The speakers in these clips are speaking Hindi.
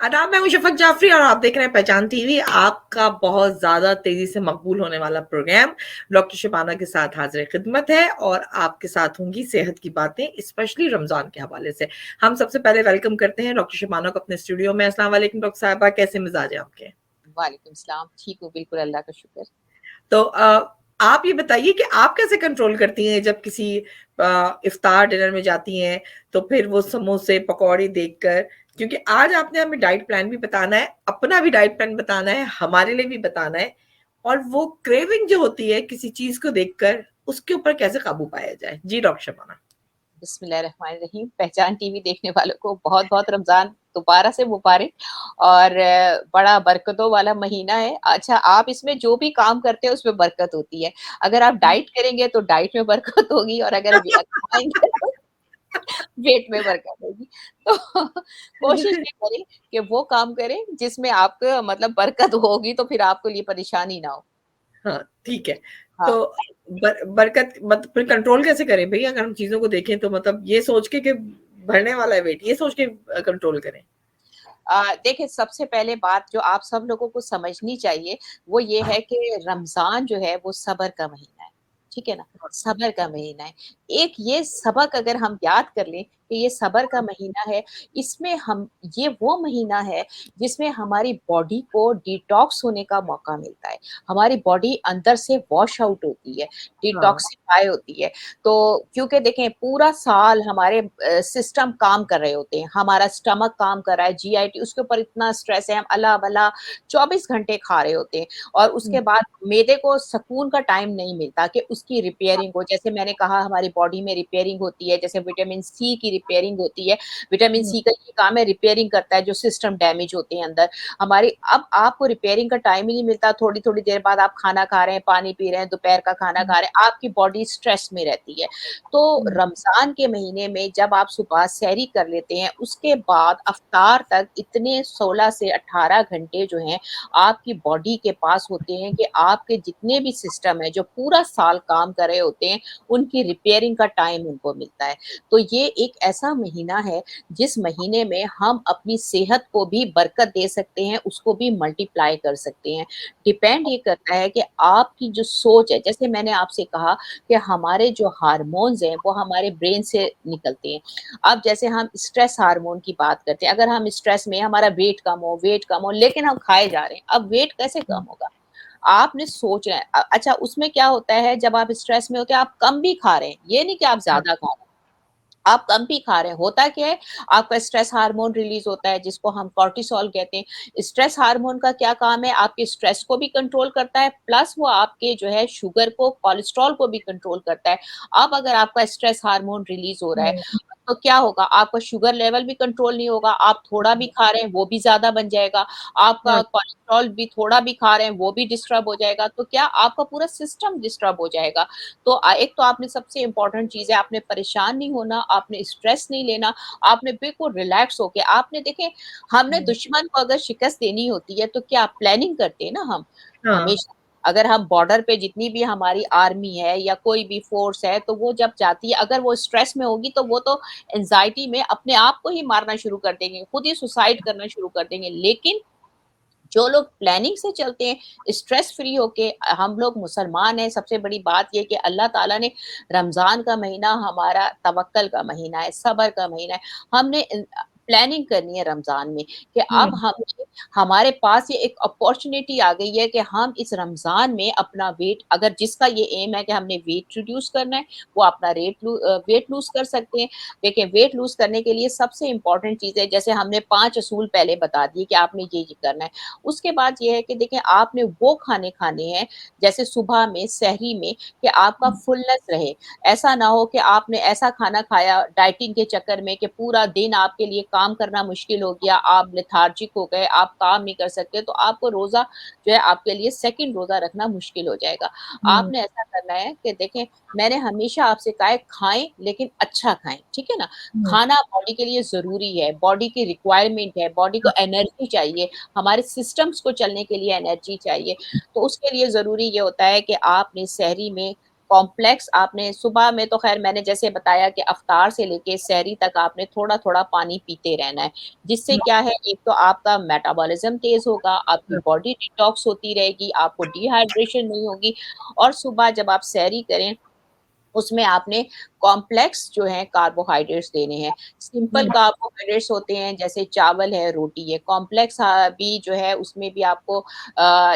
आदाब, मैं हूँ शफ़क़ जाफ़री और आप देख रहे हैं पहचान टीवी। आपका बहुत ज़्यादा तेज़ी से मकबूल होने वाला प्रोग्राम डॉक्टर शबाना के साथ हाज़िर-ए-ख़िदमत है और आपके साथ होंगी सेहत की बातें, स्पेशली रमज़ान के हवाले से। हम सबसे पहले वेलकम करते हैं डॉक्टर शबाना को अपने स्टूडियो में। अस्सलाम वालेकुम डॉक्टर साहिबा, कैसे मिज़ाज हैं आपके? वालेकुम सलाम, ठीक हूँ बिल्कुल, अल्लाह का शुक्र। तो आप ये बताइए कि आप कैसे कंट्रोल करती हैं जब किसी इफ्तार डिनर में जाती हैं, तो फिर वो समोसे, पकौड़े देखकर, क्योंकि आज आपने हमें डाइट प्लान भी बताना है, अपना भी डाइट प्लान बताना है, हमारे लिए भी बताना है और वो क्रेविंग जो होती है किसी चीज़ को देखकर, उसके ऊपर कैसे काबू पाया जाए? जी, डॉक्टर शबाना। बिस्मिल्लाहिर्रहमानिर्रहीम। पहचान टीवी देखने वालों को बहुत-बहुत रमज़ान दोबारा से मुबारक और बड़ा बरकतों वाला महीना है। अच्छा, आप इसमें जो भी काम करते हैं उसमें बरकत होती है। अगर आप डाइट करेंगे तो डाइट में बरकत होगी और अगर खाएँगे तो वेट में बरकत होगी। तो कोशिश ये करें कि वो काम करें जिसमें आपको मतलब बरकत होगी तो फिर आपके लिए परेशानी ना हो। हाँ, ठीक है। हाँ। तो बरकत मत फिर कंट्रोल कैसे करें भई अगर हम चीज़ों को देखें तो मतलब ये सोच के कि बढ़ने वाला है वेट, ये सोच के कंट्रोल करें? देखिए सबसे पहले बात जो आप सब लोगों को समझनी चाहिए, वो ये है कि रमज़ान जो है वो सब्र का महीना है, ठीक है ना? सब्र का महीना है। एक ये सबक अगर हम याद कर लें कि ये सब्र का महीना है, इसमें हम ये वो महीना है जिसमें हमारी बॉडी को डिटॉक्स होने का मौका मिलता है। हमारी बॉडी अंदर से वॉश आउट होती है, हाँ। डिटॉक्सिफाई होती है। तो क्योंकि देखें पूरा साल हमारे सिस्टम काम कर रहे होते हैं, हमारा स्टमक काम कर रहा है, जीआईटी उसके ऊपर इतना स्ट्रेस है, हम अला-भला 24 घंटे खा रहे होते हैं और हुँ, उसके बाद मैदे को सुकून का टाइम नहीं मिलता कि उसकी रिपेयरिंग हो। जैसे मैंने कहा हमारी बॉडी में रिपेयरिंग होती है, जैसे विटामिन सी की रिपेयरिंग होती है। विटामिन हुँ, सी का ये काम है रिपेयरिंग करता है जो सिस्टम डैमेज होते हैं अंदर। हमारी अब आपको रिपेयरिंग का टाइम ही नहीं मिलता, थोड़ी-थोड़ी देर बाद आप खाना खा रहे हैं, पानी पी रहे हैं, दोपहर का खाना हुँ, खा रहे हैं, आपकी बॉडी स्ट्रेस में रहती है। तो हुँ, रमज़ान के महीने में जब आप सुबह सहरी कर लेते हैं, उसके बाद इफ्तार तक इतने 16 से 18 घंटे जो हैं, आपकी बॉडी के पास होते हैं कि आपके जितने भी सिस्टम हैं, जो पूरा साल काम कर रहे होते हैं, उनकी रिपेयरिंग का टाइम उनको मिलता है। तो ये एक ऐसा महीना है, जिस महीने में हम अपनी सेहत को भी बरकत दे सकते हैं, उसको भी मल्टीप्लाई कर सकते हैं। डिपेंड ये करता है कि आपकी जो सोच है, जैसे मैंने आपसे कहा कि हमारे जो हार्मोन्स हैं वो हमारे ब्रेन से निकलते हैं। अब जैसे हम स्ट्रेस हार्मोन की बात करते हैं, अगर हम स्ट्रेस में हमारा वेट कम हो लेकिन हम खाए जा रहे हैं, अब वेट कैसे कम होगा? आपने सोचना है अच्छा उसमें क्या होता है जब आप स्ट्रेस में होते हैं आप कम भी खा रहे हैं, ये नहीं कि आप हाँ, ज़्यादा खा रहे हैं। आप कम भी खा रहे हैं, होता क्या है, आपका स्ट्रेस हार्मोन रिलीज़ होता है जिसको हम कॉर्टिसोल कहते हैं। स्ट्रेस हार्मोन का क्या काम है, आपके स्ट्रेस को भी कंट्रोल करता है, प्लस वो आपके जो है शुगर को, कोलेस्ट्रॉल को भी कंट्रोल करता है। अब अगर आपका स्ट्रेस हार्मोन रिलीज़ हो रहा है, हुँ, तो क्या होगा, आपका शुगर लेवल भी कंट्रोल नहीं होगा, आप थोड़ा भी खा रहे हैं, वो भी ज़्यादा बन जाएगा। हाँ, आपका कोलेस्ट्रॉल भी थोड़ा भी खा रहे हैं, वो भी डिस्टर्ब हो जाएगा, तो क्या आपका पूरा सिस्टम डिस्टर्ब हो जाएगा। तो एक तो आपने सबसे इम्पोर्टेंट चीज़ है आपने परेशान नहीं होना, आपने स्ट्रेस नहीं लेना, आपने बिल्कुल रिलैक्स होके आपने देखें हमने हुँ, दुश्मन को अगर शिकस्त देनी होती है तो क्या प्लानिंग करते हैं ना हम, हाँ, हमेशा। अगर हम बॉर्डर पे जितनी भी हमारी आर्मी है या कोई भी फ़ोर्स है, तो वो जब जाती है अगर वो स्ट्रेस में होगी तो वो तो एंग्ज़ायटी में अपने आप को ही मारना शुरू कर देंगे, खुद ही सुसाइड करना शुरू कर देंगे। लेकिन जो लोग प्लानिंग से चलते हैं, स्ट्रेस फ्री होके हम लोग मुसलमान हैं, सबसे बड़ी बात ये कि अल्लाह ताला ने रमज़ान का महीना हमारा तवक्कल का महीना है, सब्र का महीना है। हमने प्लानिंग करनी है रमज़ान में कि अब हुँ, हमें हमारे पास ये एक अपॉर्च्युनिटी आ गई है कि हम इस रमज़ान में अपना वेट अगर जिसका ये एम है कि हमने वेट रिड्यूस करना है, वो अपना वेट लूज़ कर सकते हैं। देखिए वेट लूज़ करने के लिए सबसे इम्पोर्टेंट चीज़ है जैसे हमने 5 असूल पहले बता दिए कि आपने ये करना है। उसके बाद ये है कि देखिए आपने वो खाने खाने हैं जैसे सुबह में, सहरी में कि आपका हुँ, फुलनेस रहे। ऐसा ना हो कि आपने ऐसा खाना खाया डाइटिंग के चक्कर में कि पूरा दिन आपके लिए काम करना मुश्किल हो गया, आप लेथार्जिक हो गए, आप काम नहीं कर सकते, तो आपको रोज़ा जो है आपके लिए सेकंड रोज़ा रखना मुश्किल हो जाएगा। हुँ, आपने ऐसा करना है कि देखें मैंने हमेशा आपसे कहा है खाएँ लेकिन अच्छा खाएँ, ठीक है ना? हुँ, खाना बॉडी के लिए ज़रूरी है, बॉडी की रिक्वायरमेंट है, बॉडी को हाँ, एनर्जी चाहिए। हमारे सिस्टम्स को चलने के लिए एनर्जी चाहिए। तो उसके लिए ज़रूरी ये होता है कि आपने सहरी में कॉम्प्लेक्स आपने सुबह में तो ख़ैर मैंने जैसे बताया कि अफ्तार से लेके सहरी तक आपने थोड़ा-थोड़ा पानी पीते रहना है। जिससे हुँ, क्या है, एक तो आपका मेटाबॉलिज़्म तेज़ होगा, आपकी हुँ, बॉडी डिटॉक्स होती रहेगी, आपको डिहाइड्रेशन नहीं होगी और सुबह जब आप सहरी करें उसमें आपने कॉम्प्लेक्स जो है कार्बोहाइड्रेट्स देने हैं। सिंपल हुँ, कार्बोहाइड्रेट्स होते हैं जैसे चावल है, रोटी है। कॉम्प्लेक्स भी जो है उसमें भी आपको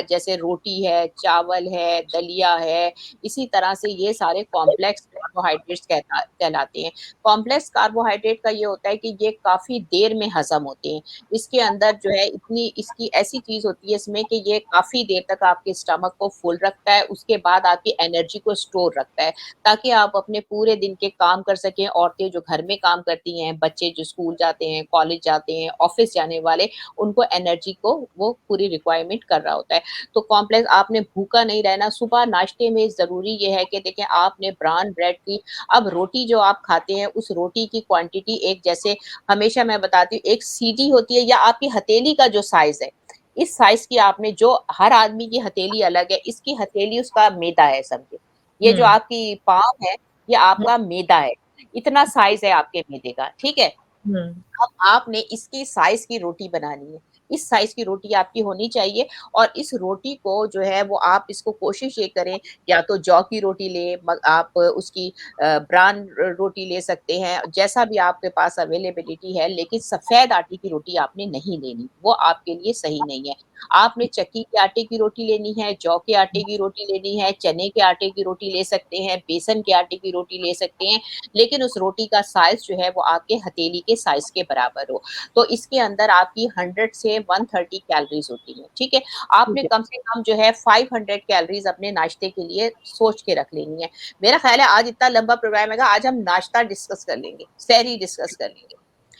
जैसे रोटी है, चावल है, दलिया है, इसी तरह से ये सारे कॉम्प्लेक्स कार्बोहाइड्रेट्स कहलाते हैं। कॉम्प्लेक्स कार्बोहाइड्रेट का ये होता है कि ये काफ़ी देर में हज़म होते हैं। इसके अंदर जो है इतनी इसकी ऐसी चीज़ होती है इसमें कि ये काफ़ी देर तक आपके स्टमक को फुल रखता है, उसके बाद आपकी एनर्जी को स्टोर रखता है। ताकि आप अपने पूरे दिन के काम कर सकें। औरतें जो घर में काम करती हैं, बच्चे जो स्कूल जाते हैं, कॉलेज जाते हैं, ऑफ़िस जाने वाले, उनको एनर्जी को वो पूरी रिक्वायरमेंट कर रहा होता है। तो कॉम्प्लेक्स आपने भूखा नहीं रहना, सुबह नाश्ते में ज़रूरी ये है कि देखें आपने ब्राउन ब्रेड की अब रोटी जो आप खाते हैं, उस रोटी की क्वांटिटी एक जैसे हमेशा मैं बताती हूँ, एक सीढ़ी होती है या आपकी हथेली का जो साइज़ है, इस साइज़ की आपने जो हर आदमी की हथेली अलग है, इसकी हथेली उसका मैदा है समझे। ये जो हुँ, आपकी पाम है, ये हुँ, आपका मैदा है। इतना साइज़ है आपके मैदे का, ठीक है? हुँ, अब आपने इसकी साइज़ की रोटी बनानी है। इस साइज़ की रोटी आपकी होनी चाहिए और इस रोटी को जो है वो आप इसको कोशिश ये करें या तो जौ की रोटी लें, आप उसकी ब्रान रोटी ले सकते हैं, जैसा भी आपके पास अवेलेबिलिटी है, लेकिन सफ़ेद आटे की रोटी आपने नहीं लेनी, वो आपके लिए सही नहीं है। आपने चक्की के आटे की रोटी लेनी है, जौ के आटे की रोटी लेनी है, चने के आटे की रोटी ले सकते हैं, बेसन के आटे की रोटी ले सकते हैं, लेकिन उस रोटी का साइज़ जो है वो आपके हथेली के साइज़ के बराबर हो। तो इसके अंदर आपकी 100 से 130 कैलोरीज़ होती हैं, ठीक है? ठीक आपने है। कम से कम जो है 500 कैलोरीज़ अपने नाश्ते के लिए सोच के रख लेनी है। मेरा ख़्याल है आज इतना लंबा प्रोग्राम है, आज हम नाश्ता डिस्कस कर लेंगे, सहरी डिस्कस कर लेंगे।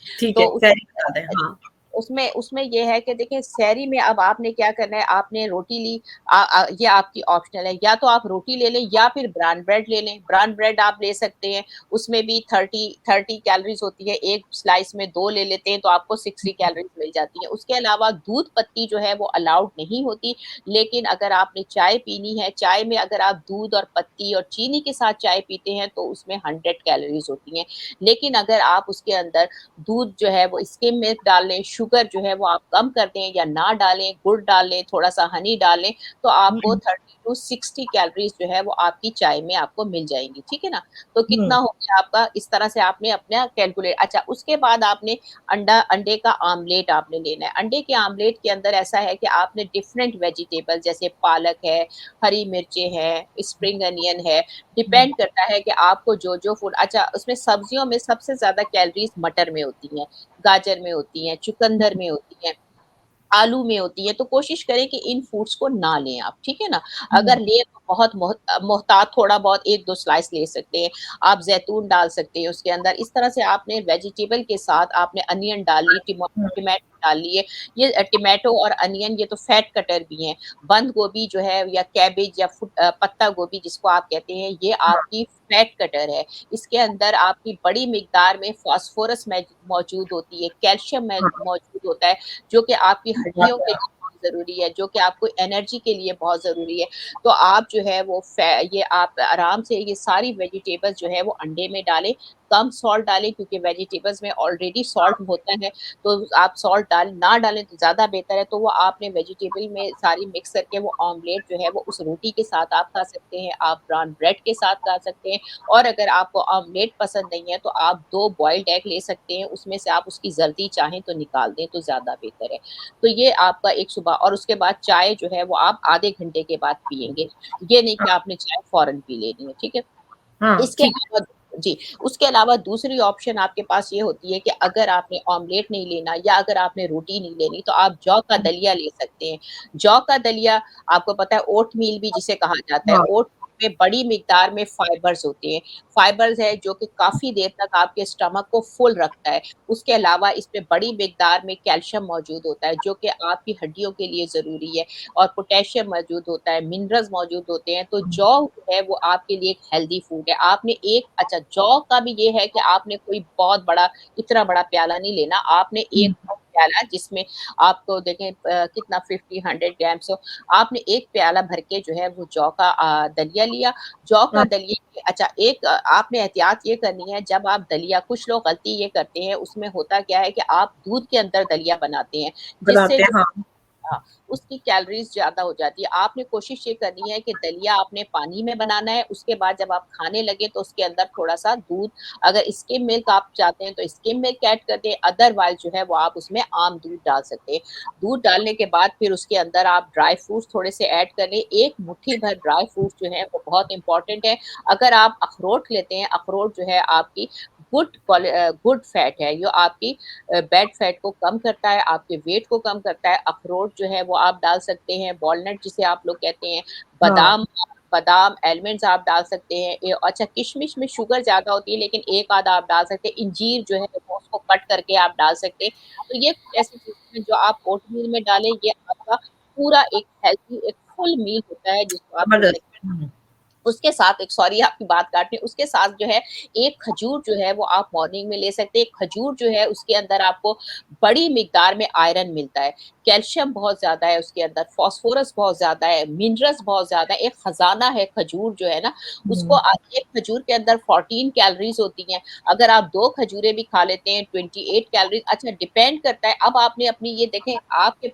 ठीक तो है, उस सहरी बता दें, हाँ। उसमें उसमें ये है कि देखिए सहरी में अब आपने क्या करना है, आपने रोटी ली ये आपकी ऑप्शनल है, या तो आप रोटी ले लें या फिर ब्राउन ब्रेड ले लें। ब्राउन ब्रेड आप ले सकते हैं, उसमें भी 30 कैलोरीज़ होती है, एक स्लाइस में 2 ले लेते हैं तो आपको 60 कैलोरीज़ मिल जाती है। उसके अलावा दूध पत्ती जो है वो अलाउड नहीं होती, लेकिन अगर आपने चाय पीनी है, चाय में अगर आप दूध और पत्ती और चीनी के साथ चाय पीते हैं तो उसमें 100 कैलोरीज़ होती हैं। लेकिन अगर आप उसके अंदर दूध जो है वो स्किम मिल्क डाल लें, शुगर जो है वो आप कम कर दें या ना डालें, गुड़ डाल लें, थोड़ा-सा हनी डाल लें, तो आपको हुँ, 30 टू 60 कैलोरीज़ जो है वो आपकी चाय में आपको मिल जाएँगी, ठीक है ना? तो हुँ, कितना हो गया आपका इस तरह से आपने अपना कैलकुलेट अच्छा उसके बाद आपने अंडे का आमलेट आपने लेना है। अंडे के आमलेट के अंदर ऐसा है कि आपने डिफरेंट वेजिटेबल जैसे पालक है, हरी मिर्चें हैं, स्प्रिंग अनियन है, हुँ, डिपेंड करता है कि आपको जो-जो फूड अच्छा उसमें सब्जियों में सबसे ज़्यादा कैलोरीज़ मटर में होती हैं, गाजर में होती हैं, चुकंदर में होती हैं, आलू में होती है, तो कोशिश करें कि इन फूड्स को ना लें आप, ठीक है ना? हुँ, अगर लें तो बहुत मोहतात थोड़ा-बहुत 1-2 स्लाइस ले सकते हैं। आप ज़ैतून डाल सकते हैं उसके अंदर। इस तरह से आपने वेजिटेबल के साथ आपने अनियन डाल ली, हुँ, टोमेटो डाल लिए। ये टोमेटो और अनियन ये तो फैट कटर भी हैं। बंद गोभी जो है या कैबेज या पत्ता गोभी जिसको आप कहते हैं, ये हाँ, आपकी फैट कटर है। इसके अंदर आपकी बड़ी मिकदार में फास्फोरस मौजूद होती है, कैल्शियम हाँ, मौजूद होता है। जो कि आपकी हड्डियों के हाँ, लिए बहुत ज़रूरी है, जो कि आपको एनर्जी के लिए बहुत ज़रूरी है। तो आप जो है वो ये आप आराम से ये सारी वेजिटेबल्स जो है वो अंडे में डालें, कम सॉल्ट डालें क्योंकि वेजिटेबल्स में ऑलरेडी सॉल्ट होता है, तो आप सॉल्ट ना डालें तो ज़्यादा बेहतर है। तो वो आपने वेजिटेबल में सारी मिक्स करके वो ऑमलेट जो है वो उस रोटी के साथ आप खा सकते हैं, आप ब्राउन ब्रेड के साथ खा सकते हैं और अगर आपको ऑमलेट पसंद नहीं है तो आप 2 बॉइल्ड एग ले सकते हैं, उसमें से आप उसकी जल्दी चाहें तो निकाल दें तो ज़्यादा बेहतर है। तो ये आपका एक सुबह और उसके बाद चाय जो है वो आप आधे घंटे के बाद पिएँगे। ये नहीं कि आपने चाय फ़ौरन पी लेनी है, ठीक है? हाँ, इसके ठीक अलावा जी, उसके अलावा दूसरी ऑप्शन आपके पास ये होती है कि अगर आपने ऑमलेट नहीं लेना या अगर आपने रोटी नहीं लेनी तो आप जौ का है। दलिया ले सकते हैं। जौ का दलिया आपको पता है ओटमील भी जिसे कहा जाता है, हाँ, ओट में बड़ी मिकदार में फाइबर्स होते हैं। फाइबर्स है जो कि काफ़ी देर तक आपके स्टमक को फुल रखता है। उसके अलावा इसमें बड़ी मिकदार में कैल्शियम मौजूद होता है जो कि आपकी हड्डियों के लिए ज़रूरी है और पोटेशियम मौजूद होता है, मिनरल्स मौजूद होते हैं। तो जौ जो है वो आपके लिए एक हेल्दी फूड है। आपने एक जौ का भी ये है कि आपने कोई बहुत बड़ा इतना बड़ा प्याला नहीं लेना, आपने एक हुँ, प्याला जिसमें आपको देखें कितना 50-100 ग्राम्स हो, आपने 1 प्याला भर के जो है वो जौ का दलिया लिया। जौ का हाँ, दलिया अच्छा एक आपने एहतियात ये करनी है जब आप दलिया कुछ लोग गलती ये करते हैं उसमें होता क्या है कि आप दूध के अंदर दलिया बनाते हैं, जिससे बनाते हैं, जो हाँ। हाँ, उसकी कैलोरीज़ ज़्यादा हो जाती है। आपने कोशिश ये करनी है कि दलिया आपने पानी में बनाना है, उसके बाद जब आप खाने लगे तो उसके अंदर थोड़ा-सा दूध अगर स्किम मिल्क आप चाहते हैं तो स्किम मिल्क ऐड कर दें, अदरवाइज़ जो है वो आप उसमें आम दूध डाल सकते हैं। दूध डालने के बाद फिर उसके अंदर आप ड्राई फ्रूट्स थोड़े से ऐड कर लें, 1 मुट्ठी भर ड्राई फ्रूट्स जो है वो बहुत इम्पोर्टेंट है। अगर आप अखरोट लेते हैं, अखरोट जो है आपकी गुड फैट है, जो आपकी बैड फैट को कम करता है, आपके वेट को कम करता है। अखरोट जो है वो आप डाल सकते हैं, वॉलनट जिसे आप लोग कहते हैं, हाँ, बादाम बादाम, आलमंड्स आप डाल सकते हैं। अच्छा किशमिश में शुगर ज़्यादा होती है लेकिन एक आधा आप डाल सकते हैं। इंजीर जो है वो उसको कट करके आप डाल सकते हैं। तो ये कुछ ऐसी चीज़ें हैं जो आप ओटमील में डालें, ये आपका पूरा एक हेल्थी एक फुल मील होता है जिसको आप ले ज़बरदस्त। सकते हैं। उसके साथ एक सॉरी आपकी बात काट रही हूँ, उसके साथ जो है एक खजूर जो है वो आप मॉर्निंग में ले सकते हैं। खजूर जो है उसके अंदर आपको बड़ी मिकदार में आयरन मिलता है, कैल्शियम बहुत ज़्यादा है उसके अंदर, फास्फोरस बहुत ज़्यादा है, मिनरल्स बहुत ज़्यादा है, एक खज़ाना है खजूर जो है ना, उसको हुँ, एक खजूर के अंदर 14 कैलोरीज़ होती हैं। अगर आप 2 खजूरें भी खा लेते हैं 28 कैलोरीज़ अच्छा डिपेंड करता है अब आपने अपनी ये देखें आपके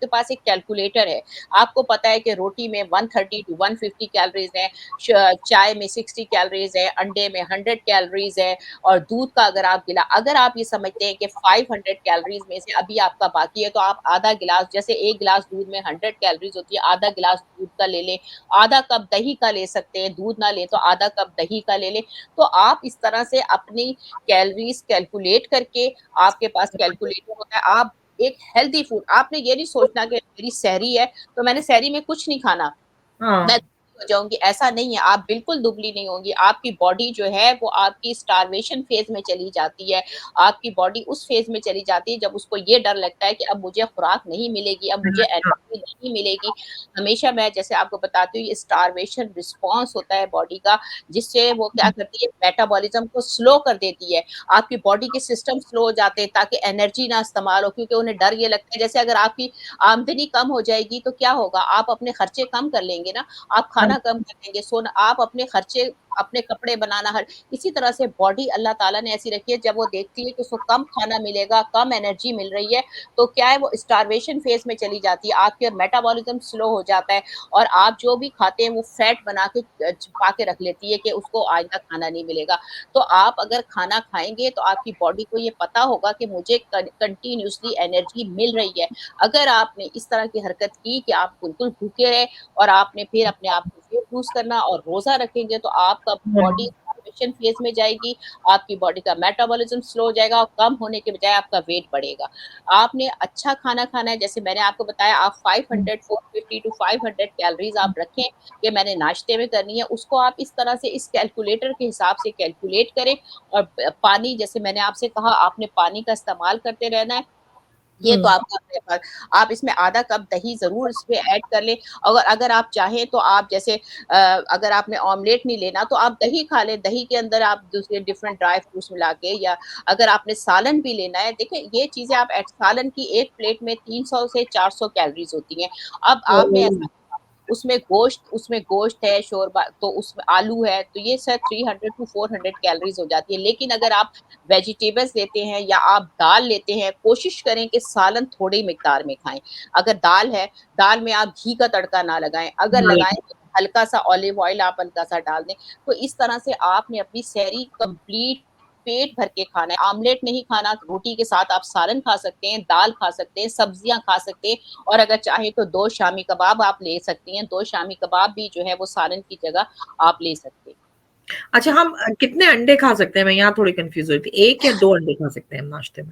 पास एक कैलकुलेटर है। आपको पता है कि रोटी में 130 टू 150 कैलोरीज़ है, चाय में 60 कैलोरीज़ है, अंडे में 100 कैलोरीज़ है और दूध का अगर आप ये समझते हैं कि 500 कैलोरीज़ में से अभी आपका बाकी है, तो आप आधा गिलास जैसे 1 गिलास दूध में 100 कैलोरीज़ होती है, आधा गिलास दूध का ले लें, आधा कप दही का ले सकते हैं, दूध ना लें तो आधा कप दही का ले लें। तो आप इस तरह से अपनी कैलोरीज़ कैलकुलेट करके आपके पास कैलकुलेटर होता है, आप एक हेल्दी फूड आपने ये नहीं सोचना कि मेरी सेहरी है, तो मैंने सेहरी में कुछ नहीं खाना। मैं हाँ, दुबली हो जाऊँगी, ऐसा नहीं है, आप बिल्कुल दुबली नहीं होंगी, आपकी बॉडी जो है वो आपकी स्टार्वेशन फ़ेज़ में चली जाती है, आपकी बॉडी उस फ़ेज़ में चली जाती है जब उसको ये डर लगता है कि अब मुझे खुराक नहीं मिलेगी, अब मुझे हाँ, एनर्जी नहीं मिलेगी। हमेशा मैं जैसे आपको बताती हूँ ये स्टार्वेशन रिस्पॉन्स होता है बॉडी का, जिससे वो क्या करती है मेटाबॉलिज़्म को स्लो कर देती है, आपकी बॉडी के सिस्टम स्लो हो जाते हैं ताकि एनर्जी ना इस्तेमाल हो क्योंकि उन्हें डर ये लगता है जैसे अगर आपकी आमदनी कम हो जाएगी तो क्या होगा? आप अपने खर्चे कम कर लेंगे ना, आप हाँ, खाना कम कर देंगे, सोना आप अपने खर्चे अपने कपड़े बनाना हर इसी तरह से बॉडी अल्लाह ताला ने ऐसी रखी है जब वो देखती है कि उसको कम खाना मिलेगा, कम एनर्जी मिल रही है, तो क्या है वो स्टार्वेशन फ़ेज़ में चली जाती है, आपके मेटाबॉलिज़्म स्लो हो जाता है और आप जो भी खाते हैं वो फैट बना के छिपा के रख लेती है कि उसको आइंदा खाना नहीं मिलेगा। तो आप अगर खाना खाएँगे तो आपकी बॉडी को ये पता होगा कि मुझे कंटीन्यूअसली एनर्जी मिल रही है। अगर आपने इस तरह की हरकत की कि आप बिल्कुल भूखे रहे और आपने फिर अपने आप को वेट लूज़ करना और रोज़ा रखेंगे तो आपका बॉडी हाँ, स्टार्वेशन फ़ेज़ में जाएगी, आपकी बॉडी का मेटाबॉलिज़्म स्लो हो जाएगा और कम होने के बजाय आपका वेट बढ़ेगा। आपने अच्छा खाना खाना है जैसे मैंने आपको बताया आप 500 450 टू 500 कैलोरीज़ आप रखें कि मैंने नाश्ते में करनी है, उसको आप इस तरह से इस कैलकुलेटर के हिसाब से कैलकुलेट करें और पानी जैसे मैंने आपसे कहा आपने पानी का इस्तेमाल करते रहना है। ये तो हुँ, आपका अपने पास आप इसमें आधा कप दही ज़रूर इसमें ऐड कर लें। अगर अगर आप चाहें तो आप जैसे अगर आपने ऑमलेट नहीं लेना तो आप दही खा लें, दही के अंदर आप दूसरे डिफरेंट ड्राई फ्रूट्स मिला के या अगर आपने सालन भी लेना है देखिए ये चीज़ें आप सालन की 1 प्लेट में 300 से 400 कैलोरीज़ होती हैं। अब आपने ओह! ऐसा उसमें गोश्त है, शोरबा तो उसमें आलू है, तो ये शायद 300 टू 400 कैलोरीज़ हो जाती है। लेकिन अगर आप वेजिटेबल्स लेते हैं या आप दाल लेते हैं, कोशिश करें कि सालन थोड़ी मिकदार में खाएँ। अगर दाल है, दाल में आप घी का तड़का ना लगाएँ, अगर लगाएँ तो हल्का-सा ऑलिव ऑयल आप हल्का-सा डाल दें। तो इस तरह से आपने अपनी सेहरी कंप्लीट पेट भर के खाना है। आमलेट नहीं खाना, रोटी के साथ आप सालन खा सकते हैं, दाल खा सकते हैं, सब्जियाँ खा सकते हैं और अगर चाहें तो 2 शामी कबाब आप ले सकती हैं। 2 शामी कबाब भी जो है वो सालन की जगह आप ले सकते हैं। अच्छा, हम कितने अंडे खा सकते हैं? मैं यहाँ थोड़ी कन्फ्यूज़ हुई थी। 1 या 2 अंडे खा सकते हैं हम नाश्ते में?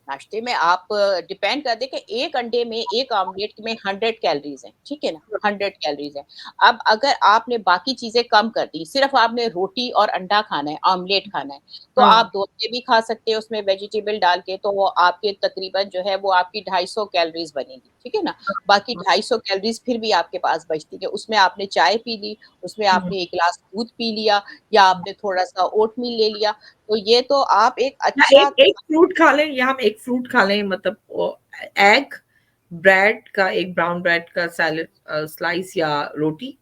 नाश्ते में आप डिपेंड कर दें कि 1 अंडे में 1 ऑमलेट में 100 कैलोरीज़ हैं, ठीक है ना? 100 कैलोरीज़ हैं। अब अगर आपने बाकी चीज़ें कम कर दी, सिर्फ़ आपने रोटी और अंडा खाना है, ऑमलेट खाना है, तो हाँ, आप 2 अंडे भी खा सकते हैं उसमें वेजिटेबल डाल के, तो वो आपके तकरीबन जो है वो आपकी 250 कैलोरीज़ बनेगी। ठीक है ना? बाकी 250 कैलोरीज़ फिर भी आपके पास बचती है, उसमें आपने चाय पी ली, उसमें हुँ, आपने 1 ग्लास दूध पी लिया या हुँ। आपने थोड़ा-सा ओटमील ले लिया, तो ये तो आप एक या अच्छा एक एक फ्रूट खा लें, या हम एक फ्रूट खा लें, मतलब वो एग, ब्रेड का एक ब्राउन ब्रेड का सैलेड स्लाइस या रोटी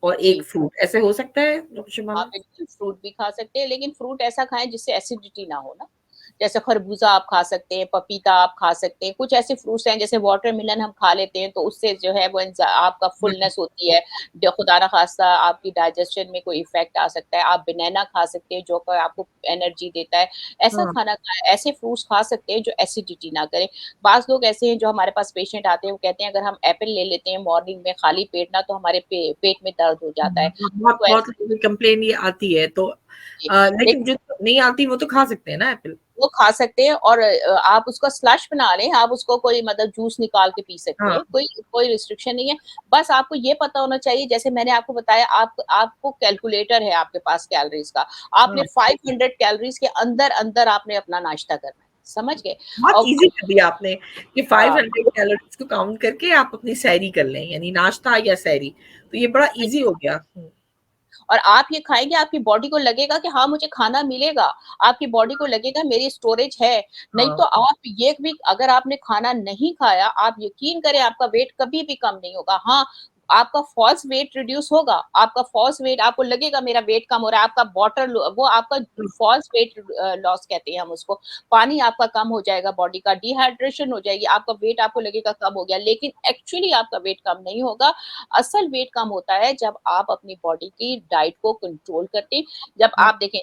और एक जी। फ्रूट, ऐसे हो सकता है डॉक्टर हाँ, शबाना? बिल्कुल फ्रूट भी खा सकते हैं, लेकिन फ्रूट ऐसा खाएँ जिससे एसिडिटी ना हो ना। जैसे खरबूज़ा आप खा सकते हैं, पपीता आप खा सकते हैं, कुछ ऐसे फ्रूट्स हैं जैसे वाटरमेलन हम खा लेते हैं तो उससे जो है वो आपका हुँ, फुलनेस होती है, ड खुदा ना ख़ास्ता आपकी डाइजेशन में कोई इफ़ेक्ट आ सकता है। आप बनाना खा सकते हैं जो कि आपको एनर्जी देता है। ऐसा हाँ, खाना खाएँ, ऐसे फ्रूट्स खा सकते हैं जो एसिडिटी ना करें। बाज़ लोग ऐसे हैं जो हमारे पास पेशेंट आते हैं, वो कहते हैं अगर हम एप्पल ले लेते हैं मॉर्निंग में खाली पेट ना तो हमारे पेट में दर्द हो जाता है। बहुत तो बहुत ऐसे लोगों की कंप्लेन ये आती है, तो लेकिन जो नहीं आती वो तो खा सकते हैं ना एप्पल? वो खा सकते हैं और आप उसका स्लश बना लें, आप उसको कोई मतलब जूस निकाल के पी सकते हाँ, हैं, कोई कोई रिस्ट्रिक्शन नहीं है। बस आपको ये पता होना चाहिए जैसे मैंने आपको बताया आपको कैलकुलेटर है आपके पास कैलोरीज़ का, आपने हाँ। 500 कैलोरीज़ के अंदर-अंदर आपने अपना नाश्ता करना है, समझ गए? बहुत और ईज़ी कर दिया आपने कि हाँ, 500 कैलोरीज़ को काउंट करके आप अपनी सैरी कर लें, यानी नाश्ता या सैरी। तो ये बड़ा ईज़ी हो गया। हुँ, और आप ये खाएँगे आपकी बॉडी को लगेगा कि हाँ, मुझे खाना मिलेगा। आपकी बॉडी को लगेगा मेरी स्टोरेज है। नहीं हाँ, तो आप ये भी अगर आपने खाना नहीं खाया, आप यकीन करें आपका वेट कभी भी कम नहीं होगा। हाँ, आपका फ़ॉल्स वेट रिड्यूस होगा। आपका फ़ॉल्स वेट आपको लगेगा मेरा वेट कम हो रहा है। आपका वाटर लो वो आपका हुँ, फ़ॉल्स वेट लॉस कहते हैं हम उसको। पानी आपका कम हो जाएगा बॉडी का, डिहाइड्रेशन हो जाएगी, आपका वेट आपको लगेगा कम हो गया। लेकिन एक्चुअली आपका वेट कम नहीं होगा। असल वेट कम होता है जब आप अपनी बॉडी की डाइट को कंट्रोल करते हैं। जब हुँ, आप देखें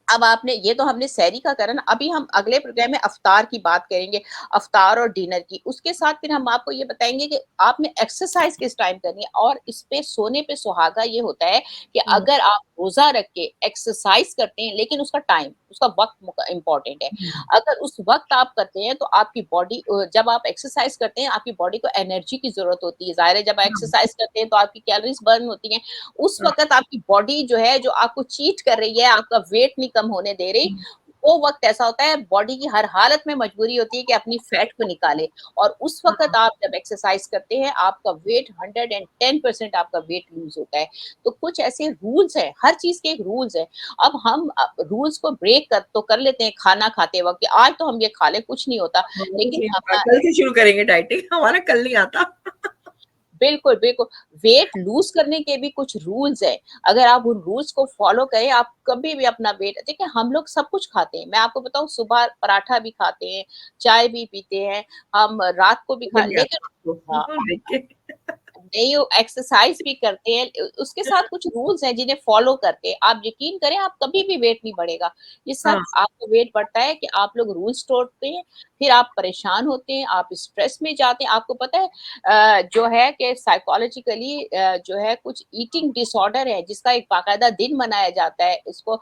अब आपने ये तो हमने सहरी का करा ना, अभी हम अगले प्रोग्राम में अफ्तार की बात करेंगे, अफ्तार और डिनर की। उसके साथ फिर हम आपको ये बताएँगे कि आपने एक्सरसाइज़ किस टाइम करनी है और इस पे सोने पे सुहागा ये होता है कि हुँ, अगर आप रोज़ा रख के एक्सरसाइज़ करते हैं, लेकिन उसका टाइम, उसका वक़्त इम्पोर्टेंट है। हुँ, अगर उस वक़्त आप करते हैं तो आपकी बॉडी जब आप एक्सरसाइज़ करते हैं, आपकी बॉडी को एनर्जी की ज़रूरत होती है। ज़ाहिर है जब आप हाँ, एक्सरसाइज़ करते हैं तो आपकी कैलोरीज़ बर्न होती हैं। उस हाँ, वक़्त आपकी बॉडी जो है, जो आपको चीट कर रही है, आपका वेट नहीं कम होने दे रही, हुँ, वो वक़्त ऐसा होता है बॉडी की हर हालत में मजबूरी होती है कि अपनी फैट को निकाले और उस वक़्त हाँ, आप जब एक्सरसाइज़ करते हैं, आपका वेट 110% आपका वेट लूज़ होता है। तो कुछ ऐसे रूल्स हैं, हर चीज़ के एक रूल्स हैं। अब हम रूल्स को ब्रेक कर लेते हैं खाना खाते वक़्त कि आज तो हम ये खा लें, कुछ नहीं होता। हाँ, कुछ लेकिन नहीं होगा, हमा कल से शुरू करेंगे डाइटिंग, हमारा कल नहीं आता। बिल्कुल, बिल्कुल। वेट लूज़ करने के भी कुछ रूल्स हैं। अगर आप उन रूल्स को फ़ॉलो करें, आप कभी भी अपना वेट देखिए हम लोग सब कुछ खाते हैं। मैं आपको बताऊँ सुबह पराठा भी खाते हैं, चाय भी पीते हैं, हम रात को भी समझ खा नहीं लेकिन आता आपको, हाँ। देख के। नहीं, वो एक्सरसाइज़ भी करते हैं। उसके साथ कुछ रूल्स हैं जिन्हें फ़ॉलो करके आप यकीन करें आप कभी भी वेट नहीं बढ़ेगा। ये हाँ, सब आपको वेट बढ़ता है कि आप लोग रूल्स तोड़ते हैं, फिर आप परेशान होते हैं, आप स्ट्रेस में जाते हैं। आपको पता है जो है कि साइकोलॉजिकली जो है कुछ ईटिंग डिसऑर्डर है जिसका एक बाकायदा दिन मनाया जाता है। इसको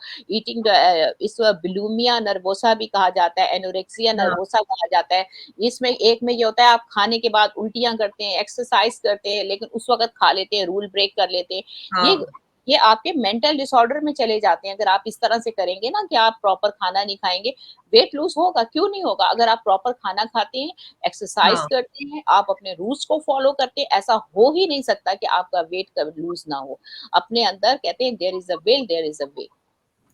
इसको बुलिमिया नर्वोसा भी कहा जाता है, एनोरेक्सिया हाँ, नर्वोसा कहा जाता है। इसमें एक में ये होता है आप खाने के बाद उल्टियाँ करते हैं, एक्सरसाइज़ करते हैं, लेकिन उस वक़्त खा लेते हैं, रूल ब्रेक कर लेते हैं। ये हाँ, ये आपके मेंटल डिसऑर्डर में चले जाते हैं। अगर आप इस तरह से करेंगे ना कि आप प्रॉपर खाना नहीं खाएँगे, वेट लूज़ होगा, क्यों नहीं होगा? अगर आप प्रॉपर खाना खाते हैं, एक्सरसाइज़ हाँ। करते हैं, आप अपने रूल्स को फ़ॉलो करते हैं, ऐसा हो ही नहीं सकता कि आपका वेट कब लूज़ ना हो। अपने अंदर कहते हैं there is a will, there is a way.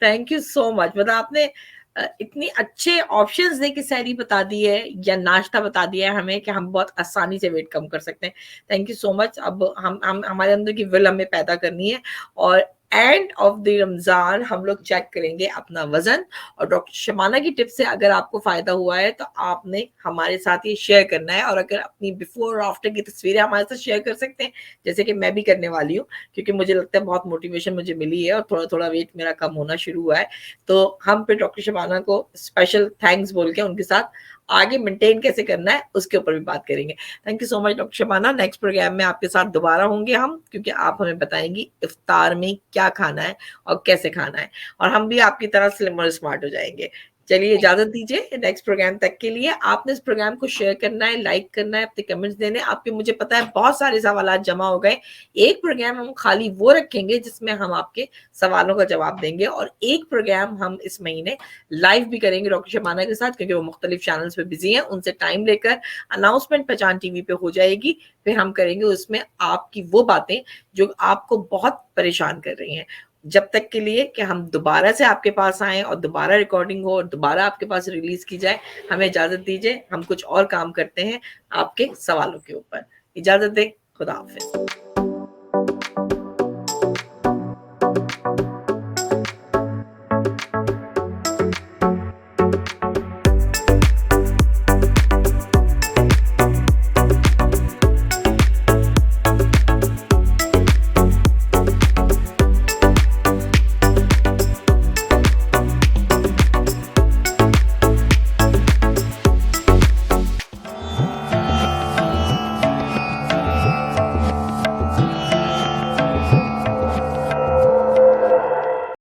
Thank you so much, मतलब आपने इतनी अच्छे ऑप्शंस दे के सैरी बता दी है या नाश्ता बता दिया है हमें कि हम बहुत आसानी से वेट कम कर सकते हैं। Thank you so much. अब हम हमारे अंदर की विल हमें पैदा करनी है, और एंड ऑफ द रमजान हम लोग चेक करेंगे अपना वजन। और डॉक्टर शमाना की टिप से अगर आपको फायदा हुआ है तो आपने हमारे साथ ये शेयर करना है, और अगर अपनी बिफोर और आफ्टर की तस्वीरें हमारे साथ शेयर कर सकते हैं, जैसे कि मैं भी करने वाली हूँ, क्योंकि मुझे लगता है बहुत मोटिवेशन मुझे मिली है और थोड़ा थोड़ा वेट मेरा कम होना शुरू हुआ है। तो हम फिर डॉक्टर शबाना को स्पेशल थैंक्स बोल के उनके साथ आगे मेंटेन कैसे करना है उसके ऊपर भी बात करेंगे। Thank you so much doctor Shabana. Next programme में आपके साथ दोबारा होंगे हम, क्योंकि आप हमें बताएंगी इफ्तार में क्या खाना है और कैसे खाना है, और हम भी आपकी तरह स्लिम और स्मार्ट हो जाएंगे। चलिए इजाजत दीजिए नेक्स्ट प्रोग्राम तक के लिए। आपने इस प्रोग्राम को शेयर करना है, लाइक करना है, अपने कमेंट्स देने। आपके मुझे पता है बहुत सारे सवाल जमा हो गए। एक प्रोग्राम हम खाली वो रखेंगे जिसमें हम आपके सवालों का जवाब देंगे, और एक प्रोग्राम हम इस महीने लाइव भी करेंगे डॉक्टर शबाना के साथ, क्योंकि वो मुख्तलिफ चैनल्स पे बिजी हैं। उनसे टाइम लेकर अनाउंसमेंट पहचान टीवी पे हो जाएगी, फिर हम करेंगे उसमें आपकी वो बातें जो आपको बहुत परेशान कर रही हैं। जब तक के लिए कि हम दोबारा से आपके पास आए और दोबारा रिकॉर्डिंग हो और दोबारा आपके पास रिलीज की जाए, हमें इजाजत दीजिए। हम कुछ और काम करते हैं आपके सवालों के ऊपर। इजाजत दें, खुदा हाफिज।